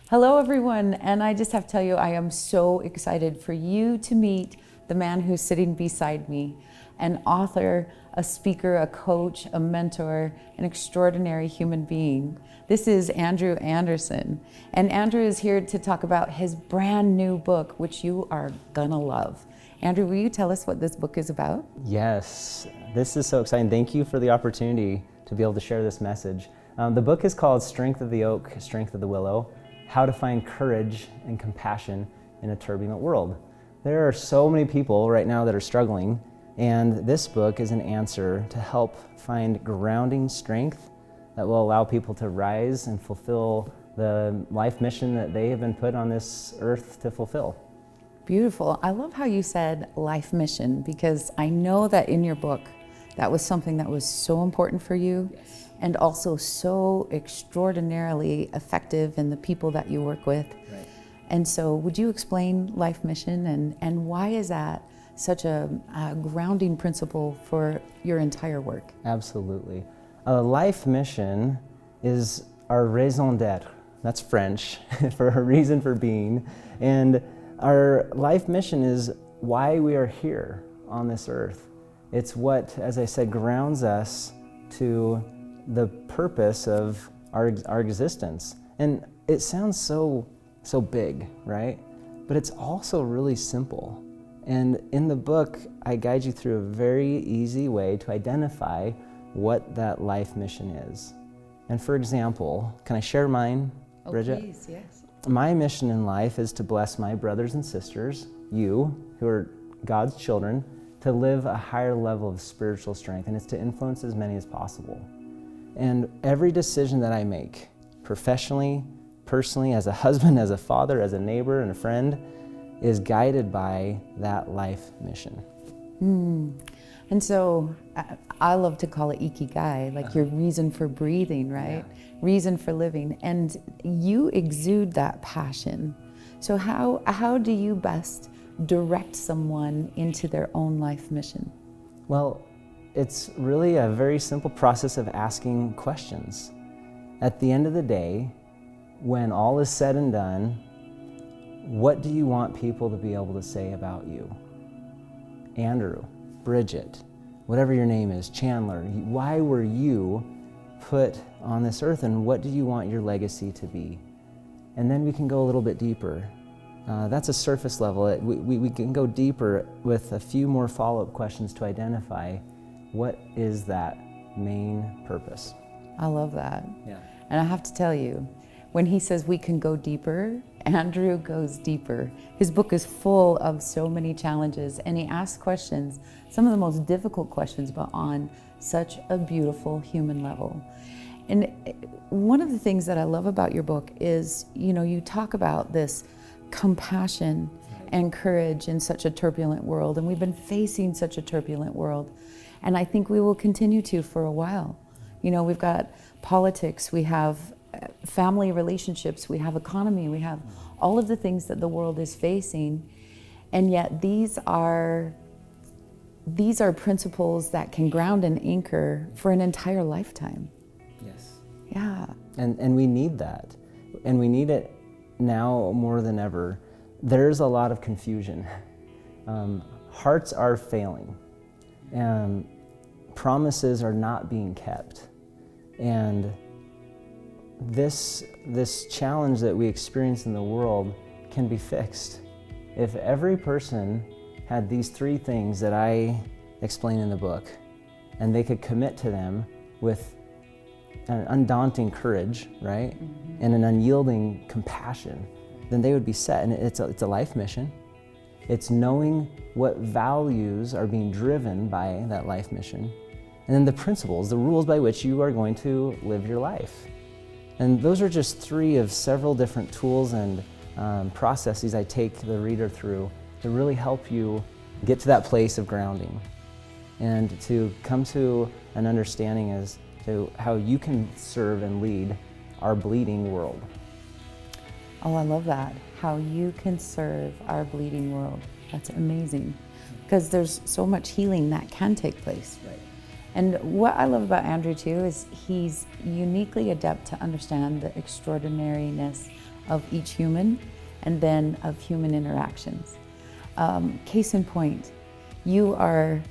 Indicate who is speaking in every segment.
Speaker 1: Hello, everyone. And I just have to tell you, I am so excited for you to meet the man who's sitting beside me, an author, a speaker, a coach, a mentor, an extraordinary human being. This is Andrew Anderson. And Andrew is here to talk about his brand new book, which you are gonna love. Andrew, will you tell us what this book is about?
Speaker 2: Yes, this is so exciting. Thank you for the opportunity to be able to share this message. The book is called Strength of the Oak, Strength of the Willow: How to Find Courage and Compassion in a Turbulent World. There are so many people right now that are struggling, and this book is an answer to help find grounding strength that will allow people to rise and fulfill the life mission that they have been put on this earth to fulfill.
Speaker 1: Beautiful. I love how you said life mission, because I know that in your book, that was something that was so important for you.
Speaker 2: Yes.
Speaker 1: And also so extraordinarily effective in the people that you work with.
Speaker 2: Right.
Speaker 1: And so would you explain life mission and why is that such a grounding principle for your entire work?
Speaker 2: Absolutely. A life mission is our raison d'etre. That's French for a reason for being. And our life mission is why we are here on this earth. It's what, as I said, grounds us to the purpose of our existence. And it sounds so big, right? But it's also really simple. And in the book, I guide you through a very easy way to identify what that life mission is. And for example, can I share mine, Bridget?
Speaker 1: Oh, please, yes.
Speaker 2: My mission in life is to bless my brothers and sisters, you, who are God's children, to live a higher level of spiritual strength, and it's to influence as many as possible. And every decision that I make, professionally, personally, as a husband, as a father, as a neighbor, and a friend, is guided by that life mission.
Speaker 1: And so I love to call it ikigai, like your reason for breathing, right?
Speaker 2: Yeah.
Speaker 1: Reason for living. And you exude that passion. So how do you best direct someone into their own life mission?
Speaker 2: Well, it's really a very simple process of asking questions. At the end of the day, when all is said and done, what do you want people to be able to say about you? Andrew, Bridget, whatever your name is, Chandler, why were you put on this earth, and what do you want your legacy to be? And then we can go a little bit deeper. That's a surface level. We can go deeper with a few more follow-up questions to identify what is that main purpose.
Speaker 1: I love that.
Speaker 2: Yeah.
Speaker 1: And I have to tell you, when he says we can go deeper, Andrew goes deeper. His book is full of so many challenges, and he asks questions, some of the most difficult questions, but on such a beautiful human level. And one of the things that I love about your book is, you talk about this compassion and courage in such a turbulent world, and we've been facing such a turbulent world, and I think we will continue to for a while. We've got politics, we have family relationships, we have economy, we have all of the things that the world is facing, and yet these are principles that can ground and anchor for an entire lifetime.
Speaker 2: Yes.
Speaker 1: Yeah.
Speaker 2: And we need that. And we need it now more than ever. There's a lot of confusion. Hearts are failing. Promises are not being kept. And this challenge that we experience in the world can be fixed. If every person had these three things that I explain in the book, and they could commit to them with an undaunting courage, right? Mm-hmm. And an unyielding compassion, then they would be set. And it's a life mission. It's knowing what values are being driven by that life mission. And then the principles, the rules by which you are going to live your life. And those are just three of several different tools and processes I take the reader through to really help you get to that place of grounding and to come to an understanding as to how you can serve and lead our bleeding world.
Speaker 1: Oh, I love that. How you can serve our bleeding world. That's amazing. Because there's so much healing that can take place.
Speaker 2: Right.
Speaker 1: And what I love about Andrew too is he's uniquely adept to understand the extraordinariness of each human and then of human interactions. Case in point, you are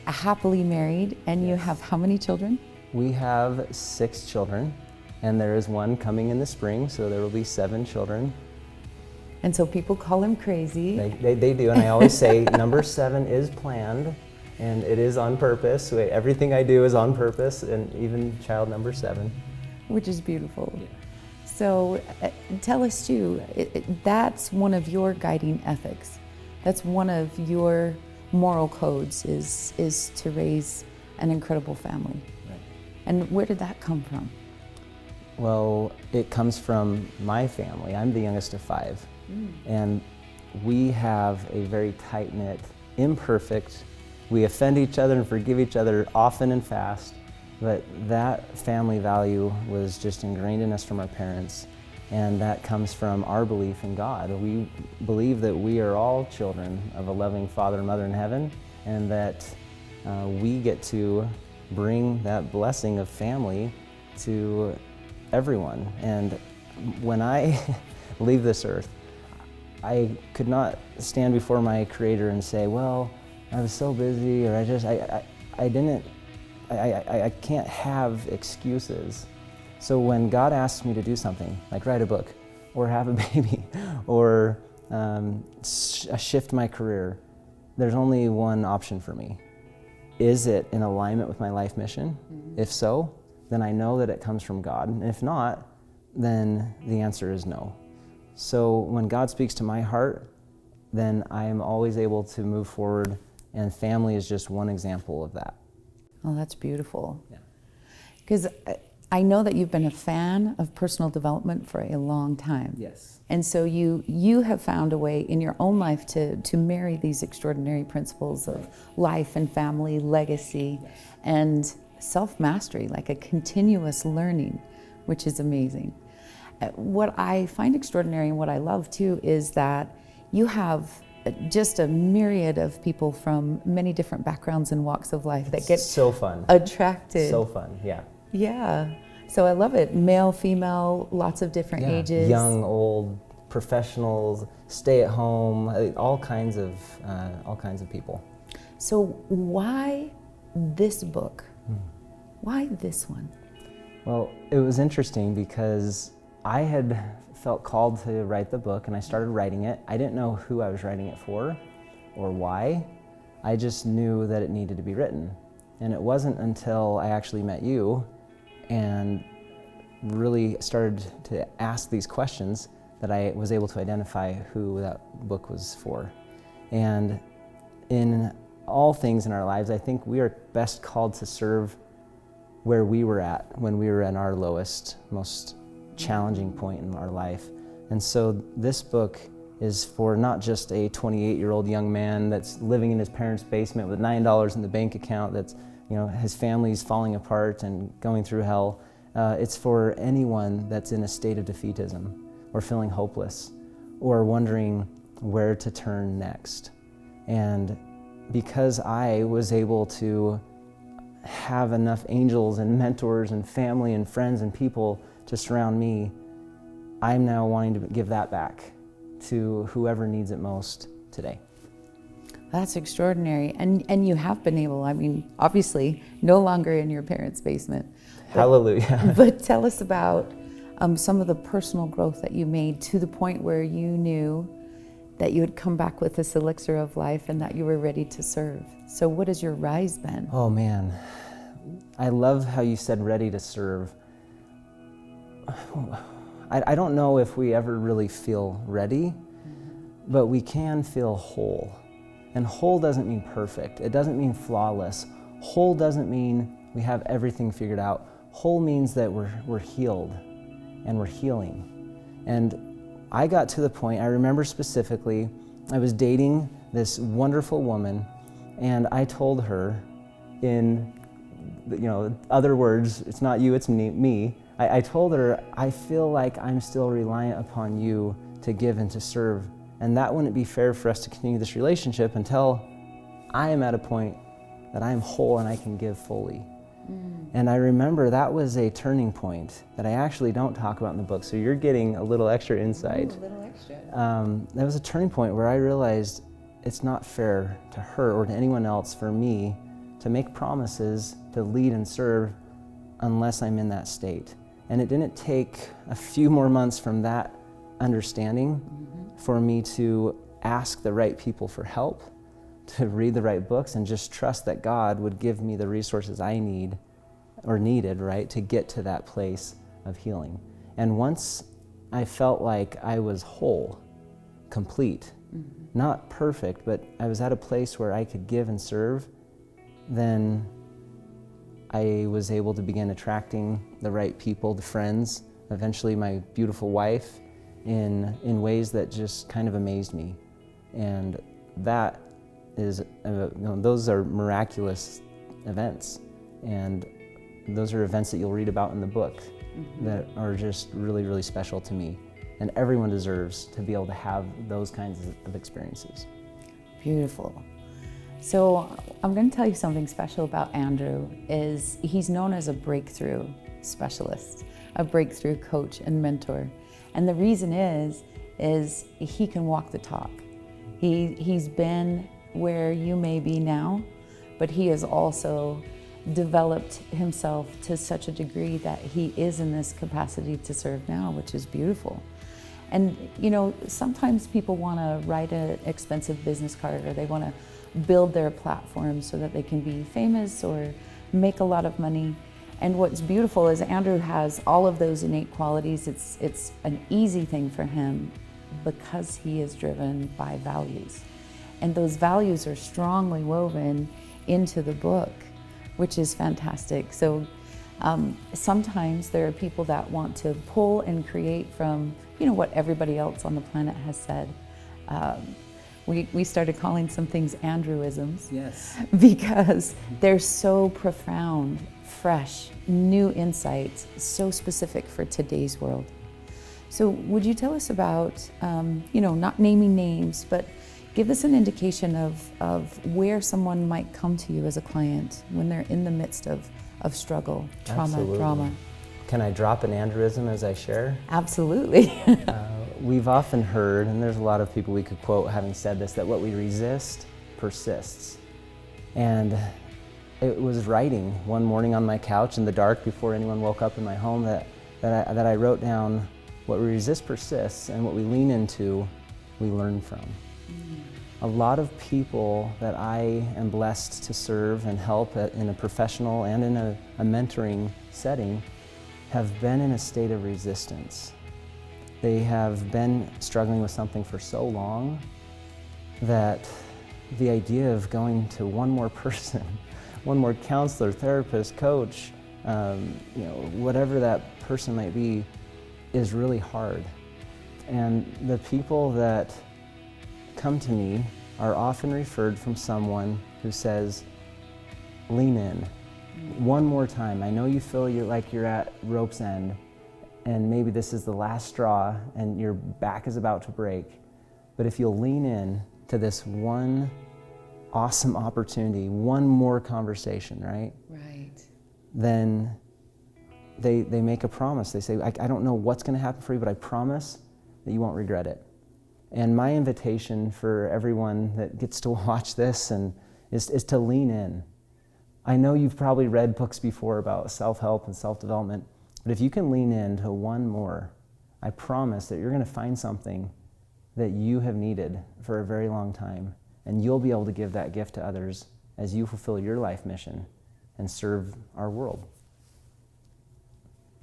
Speaker 1: happily married and you have how many children?
Speaker 2: We have 6 children, and there is one coming in the spring, so there will be 7 children.
Speaker 1: And so people call him crazy.
Speaker 2: They do, and I always say number 7 is planned, and it is on purpose. Everything I do is on purpose, and even child number 7.
Speaker 1: Which is beautiful.
Speaker 2: Yeah.
Speaker 1: So tell us too, that's one of your guiding ethics. That's one of your moral codes is to raise an incredible family.
Speaker 2: Right.
Speaker 1: And where did that come from?
Speaker 2: Well, it comes from my family. I'm the youngest of 5. And we have a very tight-knit, imperfect, we offend each other and forgive each other often and fast, but that family value was just ingrained in us from our parents, and that comes from our belief in God. We believe that we are all children of a loving Father and Mother in heaven, and that we get to bring that blessing of family to everyone. And when I leave this earth, I could not stand before my Creator and say, well, I was so busy, or I can't have excuses. So when God asks me to do something, like write a book, or have a baby, or shift my career, there's only one option for me. Is it in alignment with my life mission? Mm-hmm. If so, then I know that it comes from God. And if not, then the answer is no. So when God speaks to my heart, then I am always able to move forward, and family is just one example of that.
Speaker 1: Oh, that's beautiful.
Speaker 2: Yeah.
Speaker 1: Because I know that you've been a fan of personal development for a long time.
Speaker 2: Yes.
Speaker 1: And so you have found a way in your own life to marry these extraordinary principles of life and family, legacy, yes, and self-mastery, like a continuous learning, which is amazing. What I find extraordinary and what I love too is that you have just a myriad of people from many different backgrounds and walks of life that get
Speaker 2: so fun,
Speaker 1: attracted.
Speaker 2: So fun, yeah.
Speaker 1: Yeah. So I love it. Male, female, lots of different ages.
Speaker 2: Young, old, professionals, stay at home, all kinds of people.
Speaker 1: So why this book? Why this one?
Speaker 2: Well, it was interesting because I had felt called to write the book, and I started writing it. I didn't know who I was writing it for or why. I just knew that it needed to be written. And it wasn't until I actually met you and really started to ask these questions that I was able to identify who that book was for. And in all things in our lives, I think we are best called to serve where we were at when we were in our lowest, most challenging point in our life. And so this book is for not just a 28-year-old young man that's living in his parents' basement with $9 in the bank account, that's, you know, his family's falling apart and going through hell. It's for anyone that's in a state of defeatism or feeling hopeless or wondering where to turn next. And because I was able to have enough angels and mentors and family and friends and people to surround me, I'm now wanting to give that back to whoever needs it most today.
Speaker 1: That's extraordinary. And you have been able, I mean, obviously, no longer in your parents' basement.
Speaker 2: Hallelujah.
Speaker 1: But tell us about some of the personal growth that you made to the point where you knew that you had come back with this elixir of life and that you were ready to serve. So what has your rise been?
Speaker 2: Oh man, I love how you said ready to serve. I don't know if we ever really feel ready, but we can feel whole. And whole doesn't mean perfect. It doesn't mean flawless. Whole doesn't mean we have everything figured out. Whole means that we're healed and we're healing. And I got to the point, I remember specifically, I was dating this wonderful woman, and I told her in, other words, it's not you, it's me. I told her, I feel like I'm still reliant upon you to give and to serve, and that wouldn't be fair for us to continue this relationship until I am at a point that I am whole and I can give fully. And I remember that was a turning point that I actually don't talk about in the book, so you're getting a little extra insight.
Speaker 1: Ooh, a little extra.
Speaker 2: That was a turning point where I realized it's not fair to her or to anyone else for me to make promises to lead and serve unless I'm in that state. And it didn't take a few more months from that understanding for me to ask the right people for help, to read the right books, and just trust that God would give me the resources I need or needed, right, to get to that place of healing. And once I felt like I was whole, complete, not perfect, but I was at a place where I could give and serve, then I was able to begin attracting the right people, the friends, eventually my beautiful wife, in ways that just kind of amazed me. And that is, those are miraculous events. And those are events that you'll read about in the book that are just really, really special to me. And everyone deserves to be able to have those kinds of experiences.
Speaker 1: Beautiful. So I'm going to tell you something special about Andrew is he's known as a breakthrough specialist, a breakthrough coach and mentor. And the reason is he can walk the talk. He's been where you may be now, but he has also developed himself to such a degree that he is in this capacity to serve now, which is beautiful. And you know, sometimes people want to write an expensive business card, or they want to build their platform so that they can be famous or make a lot of money. And what's beautiful is Andrew has all of those innate qualities. It's an easy thing for him because he is driven by values. And those values are strongly woven into the book, which is fantastic. So sometimes there are people that want to pull and create from, you know, what everybody else on the planet has said. We started calling some things Andrewisms.
Speaker 2: Yes.
Speaker 1: Because they're so profound, fresh, new insights, so specific for today's world. So would you tell us about, you know, not naming names, but give us an indication of where someone might come to you as a client when they're in the midst of struggle,
Speaker 2: Absolutely.
Speaker 1: drama.
Speaker 2: Can I drop an Andrewism as I share?
Speaker 1: Absolutely.
Speaker 2: We've often heard, and there's a lot of people we could quote having said this, that what we resist persists. And it was writing one morning on my couch in the dark before anyone woke up in my home that I wrote down, what we resist persists, and what we lean into, we learn from. A lot of people that I am blessed to serve and help in a professional and in a mentoring setting have been in a state of resistance. They have been struggling with something for so long that the idea of going to one more person, one more counselor, therapist, coach, you know, whatever that person might be, is really hard. And the people that come to me are often referred from someone who says, lean in. One more time. I know you feel like you're at rope's end, and maybe this is the last straw and your back is about to break. But if you'll lean in to this one awesome opportunity, one more conversation, right?
Speaker 1: Right.
Speaker 2: Then they make a promise. They say, I don't know what's going to happen for you, but I promise that you won't regret it. And my invitation for everyone that gets to watch this is to lean in. I know you've probably read books before about self-help and self-development, but if you can lean into one more, I promise that you're going to find something that you have needed for a very long time, and you'll be able to give that gift to others as you fulfill your life mission and serve our world.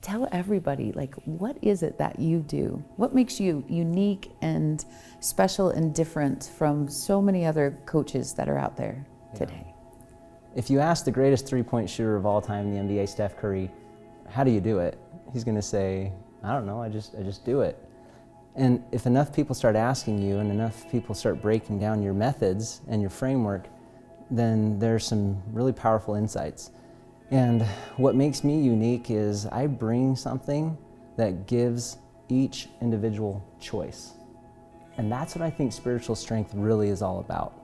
Speaker 1: Tell everybody, like, what is it that you do? What makes you unique and special and different from so many other coaches that are out there today?
Speaker 2: If you ask the greatest three-point shooter of all time in the NBA, Steph Curry, how do you do it? He's going to say, I don't know, I just do it. And if enough people start asking you and enough people start breaking down your methods and your framework, then there's some really powerful insights. And what makes me unique is I bring something that gives each individual choice. And that's what I think spiritual strength really is all about.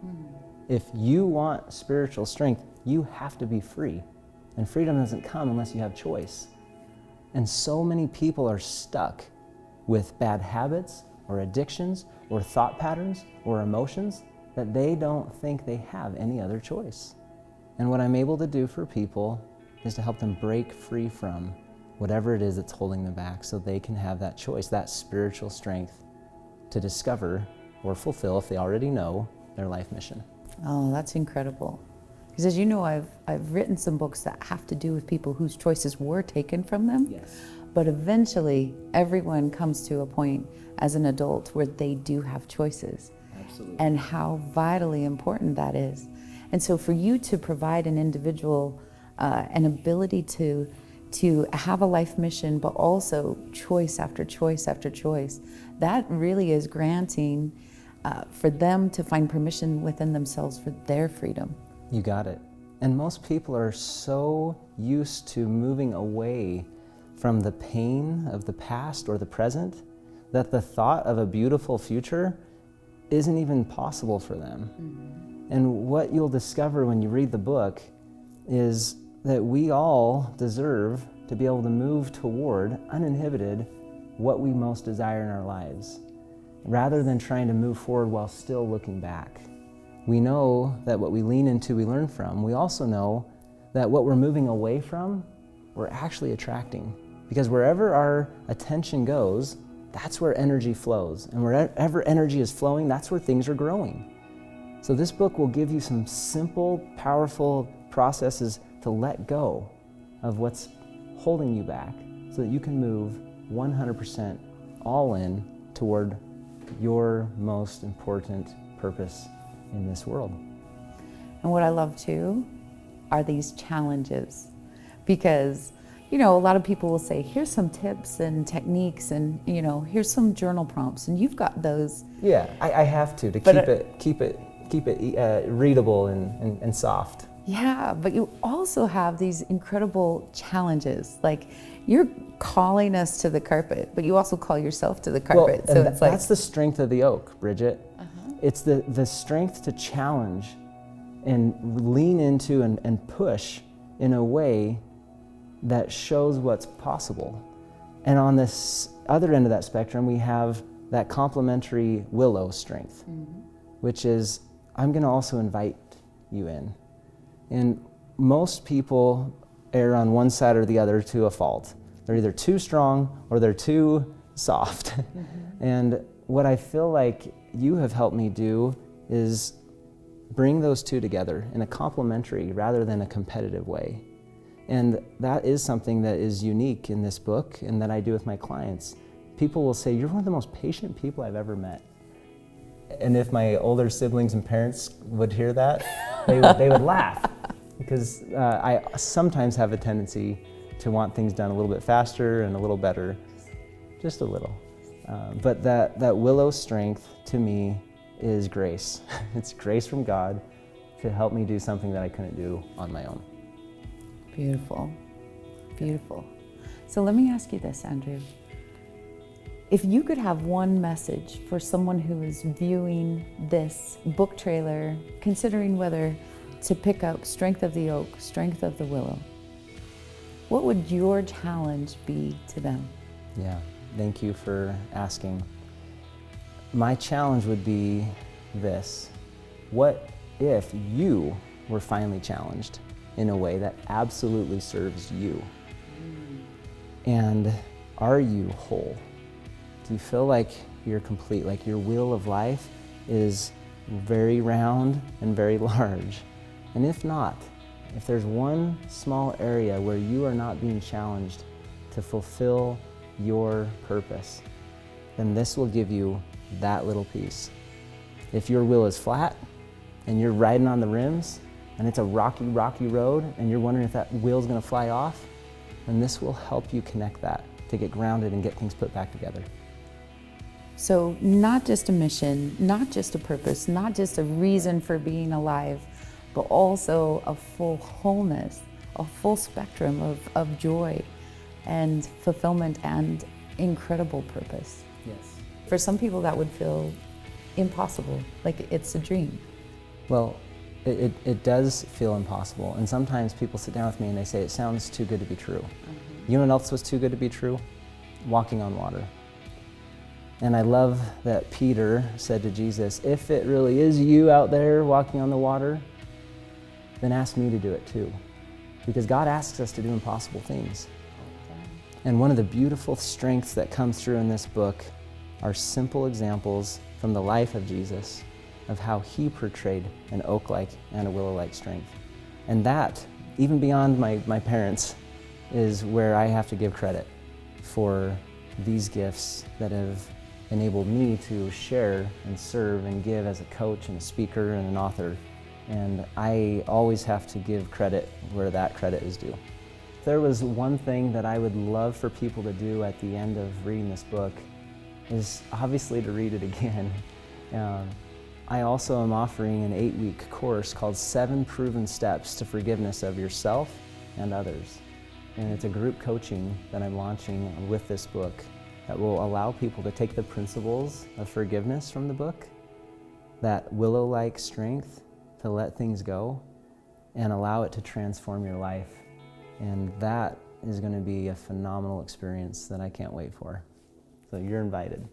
Speaker 2: If you want spiritual strength, you have to be free. And freedom doesn't come unless you have choice. And so many people are stuck with bad habits or addictions or thought patterns or emotions that they don't think they have any other choice. And what I'm able to do for people is to help them break free from whatever it is that's holding them back so they can have that choice, that spiritual strength to discover or fulfill, if they already know, their life mission.
Speaker 1: Oh, that's incredible. Because as you know, I've written some books that have to do with people whose choices were taken from them.
Speaker 2: Yes.
Speaker 1: But eventually, everyone comes to a point as an adult where they do have choices.
Speaker 2: Absolutely.
Speaker 1: And how vitally important that is. And so for you to provide an individual an ability to have a life mission, but also choice after choice after choice, that really is granting for them to find permission within themselves for their freedom.
Speaker 2: You got it. And most people are so used to moving away from the pain of the past or the present that the thought of a beautiful future isn't even possible for them. Mm-hmm. And what you'll discover when you read the book is that we all deserve to be able to move toward, uninhibited, what we most desire in our lives, rather than trying to move forward while still looking back. We know that what we lean into, we learn from. We also know that what we're moving away from, we're actually attracting. Because wherever our attention goes, that's where energy flows. And wherever energy is flowing, that's where things are growing. So this book will give you some simple, powerful processes to let go of what's holding you back so that you can move 100% all in toward your most important purpose in this world.
Speaker 1: And what I love too are these challenges, because a lot of people will say, here's some tips and techniques and here's some journal prompts, and you've got those.
Speaker 2: Yeah, I have to keep it readable and soft.
Speaker 1: Yeah, but you also have these incredible challenges. Like, you're calling us to the carpet, but you also call yourself to the carpet.
Speaker 2: Well, so that's the strength of the oak, Bridget. It's the strength to challenge and lean into and push in a way that shows what's possible. And on this other end of that spectrum, we have that complementary Willow strength, which is, I'm going to also invite you in. And most people err on one side or the other to a fault. They're either too strong or they're too soft. And what I feel like you have helped me do is bring those two together in a complementary rather than a competitive way. And that is something that is unique in this book and that I do with my clients. People will say, you're one of the most patient people I've ever met. And if my older siblings and parents would hear that, they would laugh. Because I sometimes have a tendency to want things done a little bit faster and a little better, just a little. But that Willow strength to me is grace. It's grace from God to help me do something that I couldn't do on my own.
Speaker 1: Beautiful, beautiful. So let me ask you this, Andrew. If you could have one message for someone who is viewing this book trailer, considering whether to pick up Strength of the Oak, Strength of the Willow, what would your challenge be to them?
Speaker 2: Yeah, thank you for asking. My challenge would be this: what if you were finally challenged in a way that absolutely serves you? And are you whole? Do you feel like you're complete, like your wheel of life is very round and very large? And if not, if there's one small area where you are not being challenged to fulfill your purpose, then this will give you that little piece. If your wheel is flat and you're riding on the rims and it's a rocky road and you're wondering if that wheel's gonna fly off, then this will help you connect that to get grounded and get things put back together.
Speaker 1: So not just a mission, not just a purpose, not just a reason for being alive, but also a full wholeness, a full spectrum of joy and fulfillment and incredible purpose.
Speaker 2: Yes.
Speaker 1: For some people that would feel impossible, like it's a dream.
Speaker 2: Well, It does feel impossible. And sometimes people sit down with me and they say, it sounds too good to be true. You know what else was too good to be true? Walking on water. And I love that Peter said to Jesus, if it really is you out there walking on the water, then ask me to do it too. Because God asks us to do impossible things. And one of the beautiful strengths that comes through in this book are simple examples from the life of Jesus of how he portrayed an oak-like and a willow-like strength. And that, even beyond my parents, is where I have to give credit for these gifts that have enabled me to share and serve and give as a coach and a speaker and an author. And I always have to give credit where that credit is due. If there was one thing that I would love for people to do at the end of reading this book, is obviously to read it again. I also am offering an 8-week course called 7 Proven Steps to Forgiveness of Yourself and Others. And it's a group coaching that I'm launching with this book that will allow people to take the principles of forgiveness from the book, that willow-like strength to let things go, and allow it to transform your life. And that is going to be a phenomenal experience that I can't wait for. So you're invited.